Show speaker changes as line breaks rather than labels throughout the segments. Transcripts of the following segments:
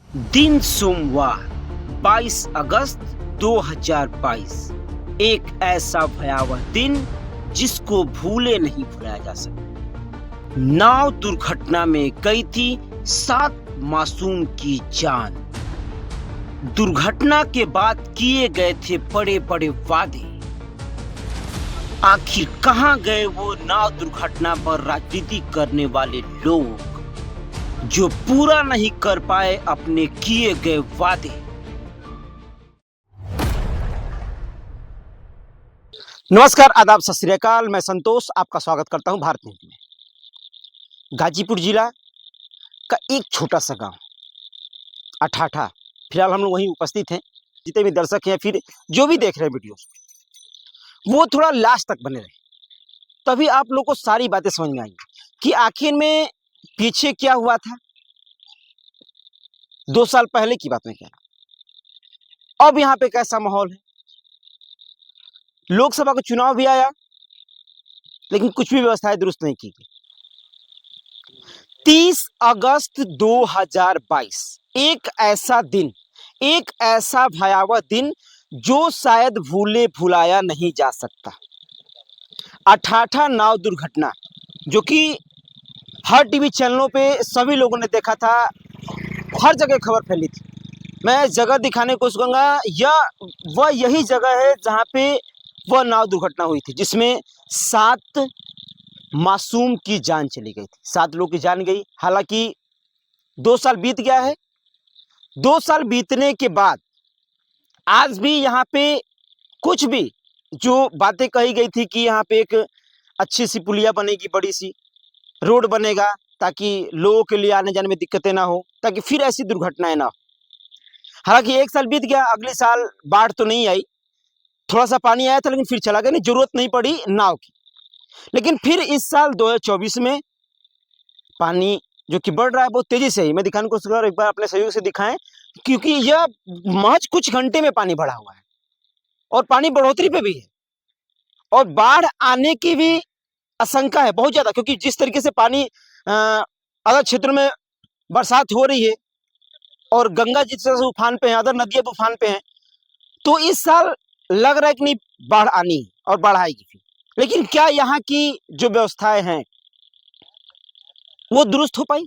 दिन सोमवार 22 अगस्त 2022। एक ऐसा भयावह दिन जिसको भूले नहीं भुलाया जा सकता। नाव दुर्घटना में गई थी 7 मासूम की जान। दुर्घटना के बाद किए गए थे बड़े बड़े वादे। आखिर कहां गए वो नाव दुर्घटना पर राजनीति करने वाले लोग जो पूरा नहीं कर पाए अपने किए गए वादे। नमस्कार, आदाब, सत श्री अकाल। मैं संतोष आपका स्वागत करता हूं भारत न्यूज में। गाजीपुर जिला का एक छोटा सा गांव अठाठा, फिलहाल हम लोग वहीं उपस्थित हैं। जितने भी दर्शक हैं फिर जो भी देख रहे हैं वीडियो, वो थोड़ा लास्ट तक बने रहे, तभी आप लोग को सारी बातें समझ में आएंगी कि आखिर में पीछे क्या हुआ था। 2 साल पहले की बात मैं कह रहा हूं। अब यहाँ पे कैसा माहौल है। लोकसभा का चुनाव भी आया, लेकिन कुछ भी व्यवस्थाएं दुरुस्त नहीं की गई। 30 अगस्त 2022 एक ऐसा दिन, एक ऐसा भयावह दिन जो शायद भूले भुलाया नहीं जा सकता। अठाठा नाव दुर्घटना, जो कि हर टीवी चैनलों पे सभी लोगों ने देखा था, हर जगह खबर फैली थी। मैं जगह दिखाने को कहूँगा, वह यही जगह है जहाँ पे वह नाव दुर्घटना हुई थी, जिसमें 7 मासूम की जान चली गई थी। 7 लोग की जान गई। हालांकि 2 साल बीत गया है। 2 साल बीतने के बाद आज भी यहाँ पे कुछ भी जो बातें कही गई थी कि यहाँ पे एक अच्छी सी पुलिया बनेगी, बड़ी सी रोड बनेगा ताकि लोगों के लिए आने जाने में दिक्कतें ना हो, ताकि फिर ऐसी दुर्घटनाएं ना हो। हालांकि 1 साल बीत गया, अगले साल बाढ़ तो नहीं आई, थोड़ा सा पानी आया था लेकिन फिर चला गया, नहीं जरूरत नहीं पड़ी नाव की। लेकिन फिर इस साल 2024 में पानी जो कि बढ़ रहा है बहुत तेजी से ही। मैं दिखाने को कोशिश कर रहा हूं, एक बार अपने सहयोग से दिखाएं, क्योंकि यह महज कुछ घंटे में पानी बढ़ा हुआ है और पानी बढ़ोतरी पे भी है और बाढ़ आने की भी आशंका है बहुत ज्यादा, क्योंकि जिस तरीके से पानी अदर क्षेत्रों में बरसात हो रही है और गंगा जिस तरह से उफान पे है, अदर नदियां उफान पे हैं, तो इस साल लग रहा है कि नहीं बाढ़ आनी और बाढ़ आएगी फिर। लेकिन क्या यहाँ की जो व्यवस्थाएं हैं वो दुरुस्त हो पाई?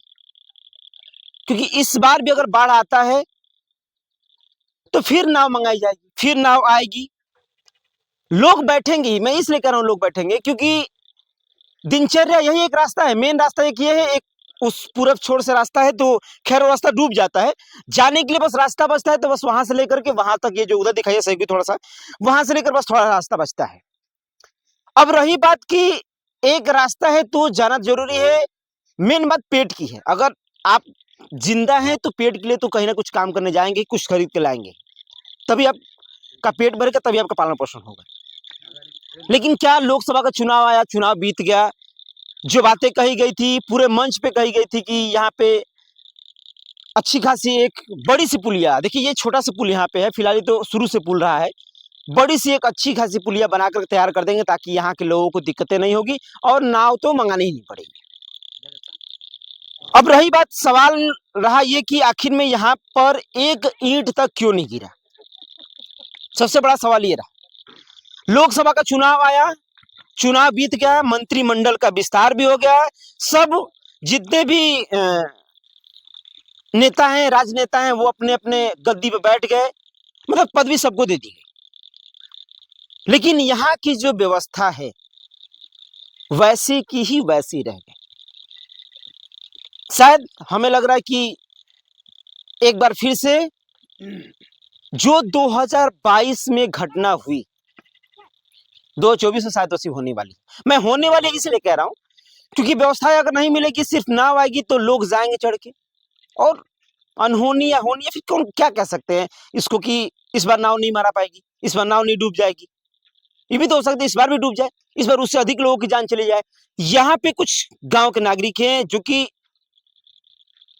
क्योंकि इस बार भी अगर बाढ़ आता है तो फिर नाव मंगाई जाएगी, फिर नाव आएगी, लोग बैठेंगे ही। मैं इसलिए कह रहा हूं लोग बैठेंगे क्योंकि दिनचर्या यही एक रास्ता है, मेन रास्ता एक ये है, एक उस पूरब छोर से रास्ता है, तो खैर वो रास्ता डूब जाता है। जाने के लिए बस रास्ता बचता है, तो बस वहां से लेकर के वहां तक, ये जो उधर दिखाइए सही भी थोड़ा सा, वहां से लेकर बस थोड़ा रास्ता बचता है। अब रही बात कि एक रास्ता है तो जाना जरूरी है, मेन बात पेट की है। अगर आप जिंदा हैं तो पेट के लिए तो कहीं ना कुछ काम करने जाएंगे, कुछ खरीद के लाएंगे, तभी आपका पेट भरेगा, तभी आपका पालन पोषण होगा। लेकिन क्या लोकसभा का चुनाव आया, चुनाव बीत गया, जो बातें कही गई थी पूरे मंच पे कही गई थी कि यहाँ पे अच्छी खासी एक बड़ी सी पुलिया, देखिए ये छोटा सा पुल यहाँ पे है फिलहाल, तो शुरू से पुल रहा है, बड़ी सी एक अच्छी खासी पुलिया बनाकर तैयार कर देंगे ताकि यहाँ के लोगों को दिक्कतें नहीं होगी और नाव तो मंगानी ही नहीं पड़ेगी। अब रही बात, सवाल रहा ये कि आखिर में यहाँ पर एक ईंट तक क्यों नहीं गिरा। सबसे बड़ा सवाल ये रहा। लोकसभा का चुनाव आया, चुनाव बीत गया, मंत्रिमंडल का विस्तार भी हो गया, सब जितने भी नेता हैं, राजनेता हैं, वो अपने अपने गद्दी पे बैठ गए, मतलब पदवी सबको दे दी गई। लेकिन यहाँ की जो व्यवस्था है वैसी की ही वैसी रह गई। शायद हमें लग रहा है कि एक बार फिर से जो 2022 में घटना हुई 2024 में शायद वैसी होने वाली। मैं होने वाली इसलिए कह रहा हूं क्योंकि व्यवस्था अगर नहीं मिलेगी, सिर्फ नाव आएगी तो लोग जाएंगे चढ़ के, और अनहोनी या होनी, या फिर कौन क्या कह सकते हैं इसको कि इस बार नाव नहीं मारा पाएगी, इस बार नाव नहीं डूब जाएगी। ये भी तो हो सकता है इस बार भी डूब जाए, इस बार उससे अधिक लोगों की जान चली जाए। यहाँ पे कुछ गांव के नागरिक हैं जो कि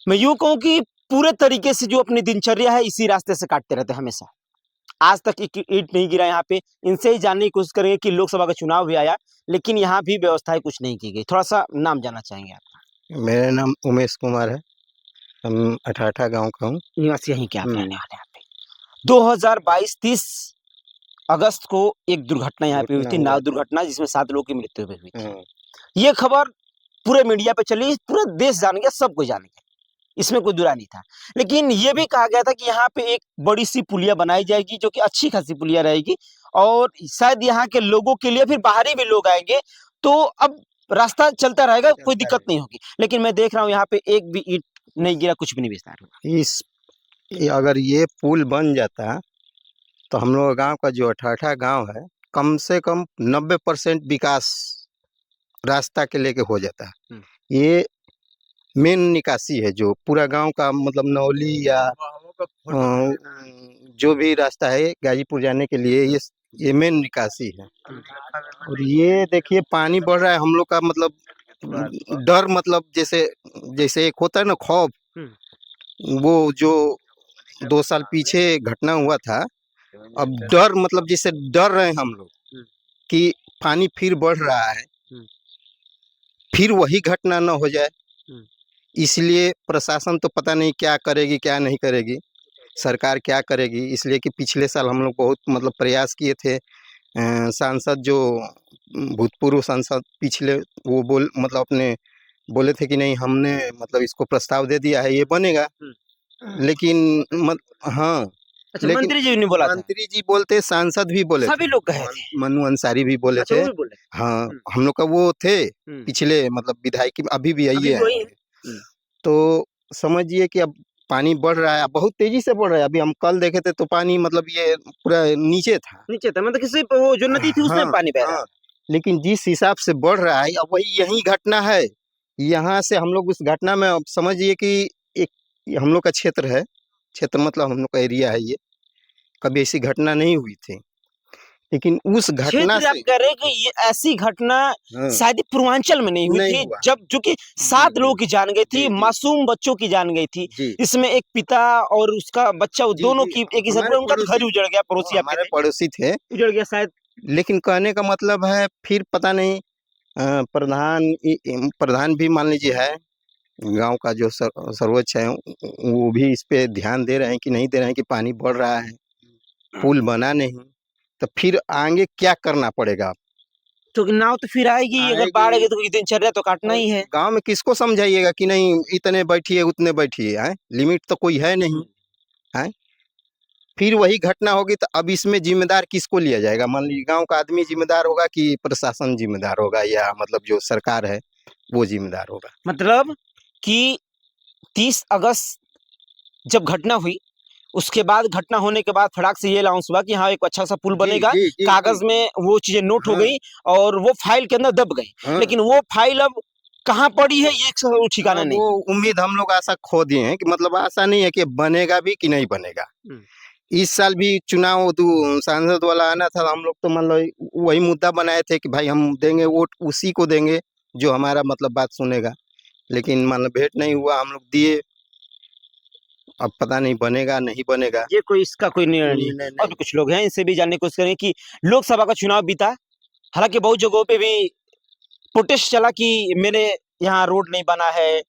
मैं यूं कहूं कि पूरे तरीके से जो अपनी दिनचर्या है इसी रास्ते से काटते रहते हैं हमेशा। आज तक एक ईंट नहीं गिरा यहाँ पे। इनसे ही जानने की कोशिश करेंगे कि लोकसभा का चुनाव भी आया लेकिन यहाँ भी व्यवस्थाएं कुछ नहीं की गई। थोड़ा सा नाम जानना चाहेंगे आप?
मेरा नाम उमेश कुमार है। हम अठाठा गांव का हूँ।
निवासी यहीं के आप रहने वाले यहाँ पे। 2022 30 अगस्त को एक दुर्घटना यहाँ पे हुई थी, नाव दुर्घटना, जिसमें 7 लोगों की मृत्यु हुई थी। ये खबर पूरे मीडिया पे चली, पूरा देश जान गया, सब कोई जान गया, इसमें कोई दुरा नहीं था। लेकिन ये भी कहा गया था कि यहाँ पे एक बड़ी सी पुलिया बनाई जाएगी, जो कि अच्छी खासी पुलिया रहेगी, और शायद यहाँ के लोगों के लिए, फिर बाहरी भी लोग आएंगे, तो अब रास्ता चलता रहेगा, कोई दिक्कत नहीं होगी। लेकिन मैं देख रहा हूँ यहाँ पे एक भी ईंट नहीं गिरा, कुछ भी नहीं विस्तार हुआ।
अगर ये पुल बन जाता तो हम लोग गांव का जो अठाठा गांव है, कम से कम 90% विकास रास्ता के लेके हो जाता है। ये मेन निकासी है जो पूरा गांव का, मतलब नौली या जो भी रास्ता है गाजीपुर जाने के लिए, ये मेन निकासी है। और ये देखिए पानी बढ़ रहा है, हम लोग का मतलब डर, मतलब जैसे जैसे एक होता है ना खौफ, वो जो 2 साल पीछे घटना हुआ था, अब डर, मतलब जैसे डर रहे हैं हम लोग कि पानी फिर बढ़ रहा है, फिर वही घटना न हो जाए। इसलिए प्रशासन तो पता नहीं क्या करेगी क्या नहीं करेगी, सरकार क्या करेगी, इसलिए कि पिछले साल हम लोग बहुत मतलब प्रयास किए थे। सांसद जो भूतपूर्व सांसद पिछले, वो मतलब अपने बोले थे कि नहीं, हमने मतलब इसको प्रस्ताव दे दिया है, ये बनेगा। लेकिन हाँ,
अच्छा,
लेकिन
मंत्री जी ने बोला था,
मंत्री जी बोलते, सांसद भी बोले
सभी
थे,
लोग कहे थे,
मनु अंसारी भी बोले
अच्छा
थे।
वो भी बोले,
हाँ, हम लोग का वो थे पिछले, मतलब विधायक अभी भी
अभी
आइए
वही
हैं।
है।
तो समझिए कि अब पानी बढ़ रहा है, बहुत तेजी से बढ़ रहा है। अभी हम कल देखे थे तो पानी मतलब ये पूरा नीचे था,
नीचे था, मतलब किसी वो जो नदी थी उसमें पानी बह रहा
हाँ। लेकिन जिस हिसाब से बढ़ रहा है, अब वही यही घटना है। यहाँ से हम लोग उस घटना में, अब समझिए कि एक हम लोग का क्षेत्र है, क्षेत्र मतलब हम लोग का एरिया है, ये कभी ऐसी घटना नहीं हुई थी। लेकिन उस घटना
क्षेत्र आप
से,
कह रहे हैं कि ये ऐसी घटना शायद पूर्वांचल में नहीं हुई थी, जब जो कि 7 लोगों की जान गई थी, मासूम बच्चों की जान गई थी। इसमें एक पिता और उसका बच्चा, दोनों की एक ही साथ, उनका तो घर ही उजड़ गया, पड़ोसी आपके
हमारे पड़ोसी थे,
उजड़ गया शायद।
लेकिन कहने का मतलब है, फिर पता नहीं प्रधान भी मान लीजिए है गांव का, जो सर्वोच्च है, वो भी इस पे ध्यान दे रहे हैं कि नहीं दे रहे हैं कि पानी बढ़ रहा है, पुल बना नहीं, तो फिर आगे क्या करना पड़ेगा।
तो नाव तो फिर आएगी, अगर बाढ़ आएगी तो दिनचर्या तो काटना ही है।
गांव में किसको समझाइएगा कि नहीं इतने बैठिए उतने बैठिए, है लिमिट तो कोई है नहीं है। फिर वही घटना होगी तो अब इसमें जिम्मेदार किसको लिया जाएगा? मान लीजिए गांव का आदमी जिम्मेदार होगा कि प्रशासन जिम्मेदार होगा, या मतलब जो सरकार है वो जिम्मेदार होगा?
मतलब कि 30 अगस्त जब घटना हुई, उसके बाद, घटना होने के बाद फटाक से ये अनाउंस हुआ कि हाँ एक अच्छा सा पुल बनेगा, कागज में वो चीजें नोट हो गई और वो फाइल के अंदर दब गई। लेकिन वो फाइल अब कहाँ पड़ी है, ये ठिकाना नहीं।
वो उम्मीद हम लोग आशा खो दिए हैं कि मतलब आशा नहीं है कि बनेगा भी कि नहीं बनेगा। इस साल भी चुनाव सांसद वाला आना था, हम लोग तो मान लो वही मुद्दा बनाए थे कि भाई हम देंगे वोट उसी को देंगे जो हमारा मतलब बात सुनेगा। लेकिन मान लो भेंट नहीं हुआ, हम लोग दिए, अब पता नहीं बनेगा नहीं बनेगा।
ये कोई इसका कोई निर्णय नहीं। और भी कुछ लोग हैं, इनसे भी जानने की कोशिश करें कि लोकसभा का चुनाव बीता, हालांकि बहुत जगहों पे भी प्रोटेस्ट चला कि मेरे यहाँ रोड नहीं बना है,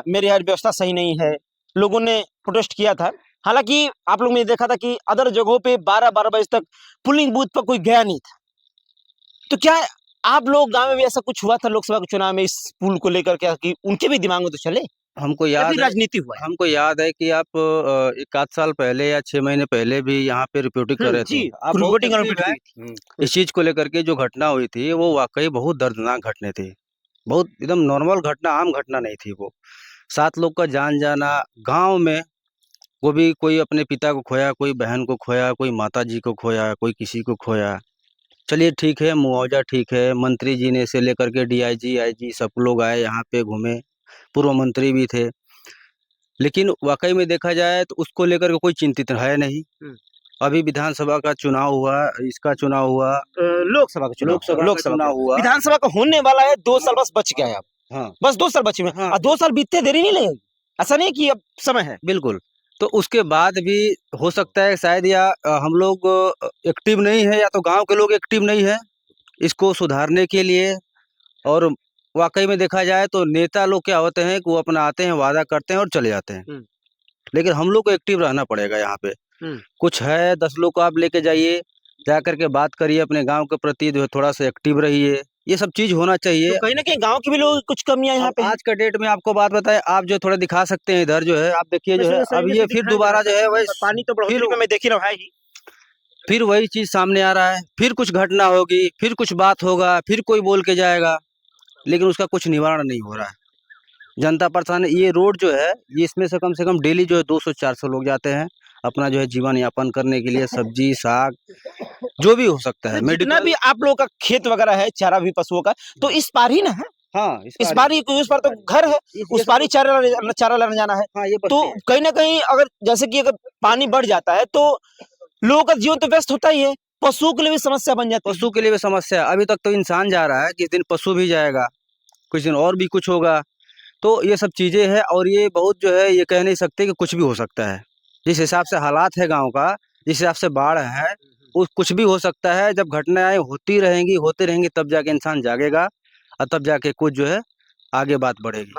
मेरे यहाँ व्यवस्था सही नहीं है, लोगों ने प्रोटेस्ट किया था। हालांकि आप लोग ने देखा था कि अदर जगहों पे 12-12 बजे तक पोलिंग बूथ पर कोई गया नहीं था। तो क्या आप लोग गांव में भी ऐसा कुछ हुआ था लोकसभा के चुनाव में, इस पुल को लेकर के, कि उनके भी दिमाग में तो चले?
हमको याद है,
राजनीति हुआ है।
हमको याद है कि आप 1 आध साल पहले या 6 महीने पहले भी यहाँ पे रिपोर्टिंग कर रहे थे। आप बहुत एक्टिव हैं। इस चीज को लेकर के जो घटना हुई थी वो वाकई बहुत दर्दनाक घटना थी, बहुत एकदम नॉर्मल घटना, आम घटना नहीं थी वो। 7 लोग का जान जाना गांव में, वो भी कोई अपने पिता को खोया, कोई बहन को खोया, कोई माता जी को खोया, कोई किसी को खोया। चलिए ठीक है, मुआवजा ठीक है, मंत्री जी ने से लेकर के डीआईजी आईजी सब लोग आए यहाँ पे घूमे, पूर्व मंत्री भी थे। लेकिन वाकई में देखा जाए तो उसको लेकर के कोई चिंतित है नहीं। अभी विधानसभा का चुनाव हुआ, इसका चुनाव हुआ,
लोकसभा का चुनाव हुआ, विधानसभा का होने वाला है, 2 साल बस बच गया है अब।
हाँ,
बस 2 साल बचे हुए हैं। और 2 साल बीतते देरी नहीं लगेगी, ऐसा नहीं कि अब समय है।
बिल्कुल। तो उसके बाद भी हो सकता है शायद, या हम लोग एक्टिव नहीं है, या तो गांव के लोग एक्टिव नहीं है इसको सुधारने के लिए। और वाकई में देखा जाए तो नेता लोग क्या होते हैं कि वो अपना आते हैं, वादा करते हैं और चले जाते हैं। लेकिन हम लोग को एक्टिव रहना पड़ेगा यहाँ पे। कुछ है 10 लोग को आप लेके जाइए, जा करके बात करिए, अपने गांव के प्रति जो है थोड़ा सा एक्टिव रहिए, ये सब चीज होना चाहिए।
तो कहीं ना कहीं गांव के भी लोग कुछ कमियां यहाँ पे हैं।
आज का डेट में आपको बात बताएं, आप जो थोड़ा दिखा सकते हैं इधर जो है, आप देखिए जो है अब ये फिर दोबारा जो है वही
पानी तो बढ़ोतरी में मैं देख ही रहा हूं, है ही।
फिर वही चीज सामने आ रहा है, फिर कुछ घटना होगी, फिर कुछ बात होगा, फिर कोई बोल के जाएगा, लेकिन उसका कुछ निवारण नहीं हो रहा है। जनता परेशान है। ये रोड जो है, ये इसमें से कम डेली जो है 200-400 लोग जाते हैं अपना जो है जीवन यापन करने के लिए, सब्जी साग जो भी हो सकता है,
जितना भी आप लोगों का खेत वगैरह है, चारा भी पशुओं का, तो इस पार ही ना है।
हाँ
इस बार ही उस पार तो घर है, उस पार ही चारा लेने जाना है।
हाँ, ये
तो कहीं ना कहीं अगर जैसे कि अगर पानी बढ़ जाता है तो लोगों का जीवन तो व्यस्त होता ही है, पशुओं के लिए भी समस्या बन जाती है।
पशु के लिए भी समस्या है। अभी तक तो इंसान जा रहा है, किस दिन पशु भी जाएगा, कुछ दिन और भी कुछ होगा। तो ये सब चीजें हैं और ये बहुत जो है ये कह नहीं सकते कि कुछ भी हो सकता है। जिस हिसाब से हालात है गांव का, जिस हिसाब से बाढ़ है, उस कुछ भी हो सकता है। जब घटनाएं होती रहेंगी तब जाके इंसान जागेगा और तब जाके कुछ जो है आगे बात बढ़ेगी।